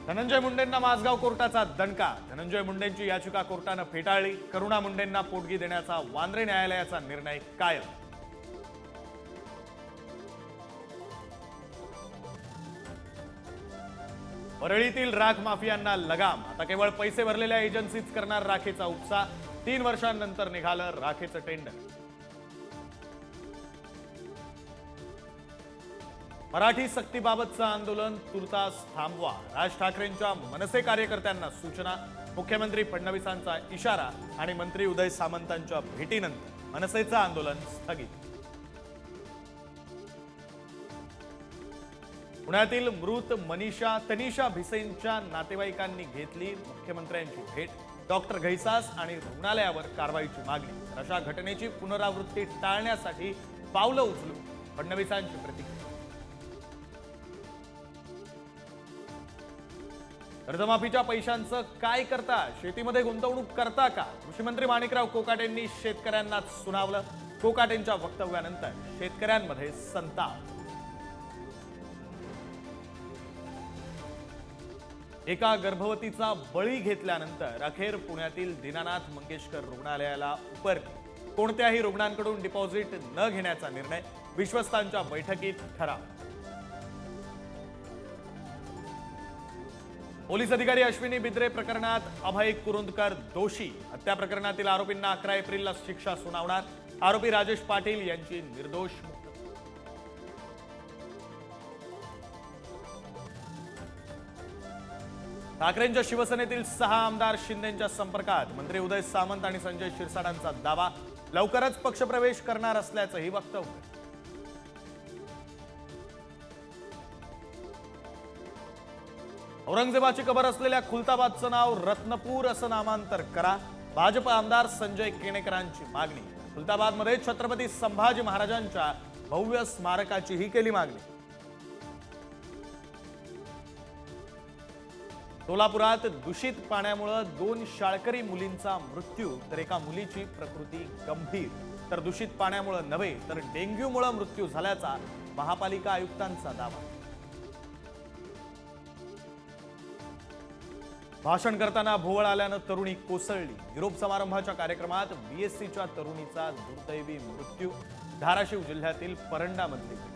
धनंजय मुंडेंना माझगाव कोर्टाचा दणका। धनंजय मुंडेंची याचिका कोर्टाने फेटाळली। करुणा मुंडेंना पोटगी देण्याचा वांद्रे न्यायालयाचा निर्णय कायम। परळीतील राख माफियांना लगाम। आता केवळ पैसे भरलेल्या एजन्सीच करणार राखेचा उपसा। 3 वर्षांनंतर निघालं राखेचं टेंडर। मराठी सक्तीबाबतचं आंदोलन तुर्तास थांबवा। राज ठाकरेंच्या मनसे कार्यकर्त्यांना सूचना। मुख्यमंत्री फडणवीसांचा इशारा आणि मंत्री उदय सामंतांच्या भेटीनंतर मनसेचं आंदोलन स्थगित। पुण्यातील मृत तनिषा भिसेंच्या नातेवाईकांनी घेतली मुख्यमंत्र्यांची भेट। डॉक्टर घैसास आणि रुग्णालयावर कारवाईची मागणी। अशा घटनेची पुनरावृत्ती टाळण्यासाठी पावलं उचलू फडणवीसांची प्रतिक्रिया। कर्जमाफीच्या पैशांचं काय करता? शेतीमध्ये गुंतवणूक करता का? कृषीमंत्री माणिकराव कोकाटेंनी शेतकऱ्यांनाच सुनावलं। कोकाटेंच्या वक्तव्यानंतर शेतकऱ्यांमध्ये संताप। एका गर्भवतीचा बळी घेतल्यानंतर अखेर पुण्यातील दीनानाथ मंगेशकर रुग्णालयाला उपरली। कोणत्याही रुग्णांकडून डिपॉझिट न घेण्याचा निर्णय। विश्वस्तांच्या बैठकीत ठराव। पोलीस अधिकारी अश्विनी बिद्रे प्रकरणात अभय कुरुंदकर दोषी। हत्या प्रकरणातील आरोपींना 11 एप्रिलला शिक्षा सुनावणार। आरोपी राजेश पाटील यांची निर्दोष मुक्तता। ठाकरेंच्या शिवसेनेतील 6 आमदार शिंदेंच्या संपर्कात। मंत्री उदय सामंत आणि संजय शिरसाटांचा दावा। लवकरच पक्षप्रवेश करणार असल्याचंही वक्तव्य। औरंगजेबाची कबर असलेल्या खुलताबादचं नाव रत्नपूर असं नामांतर करा। भाजप आमदार संजय केणेकरांची मागणी। खुलताबादमध्ये छत्रपती संभाजी महाराजांच्या भव्य स्मारकाचीही केली मागणी। सोलापुरात दूषित पाण्यामुळे 2 शाळकरी मुलींचा मृत्यू तर एका मुलीची प्रकृती गंभीर। तर दूषित पाण्यामुळे नव्हे तर डेंग्यूमुळे मृत्यू झाल्याचा महापालिका आयुक्तांचा दावा। भाषण करताना भोवळ आल्यानं तरुणी कोसळली। निरोप समारंभाच्या कार्यक्रमात बीएससीच्या तरुणीचा दुर्दैवी मृत्यू। धाराशिव जिल्ह्यातील परंडामधली घटना।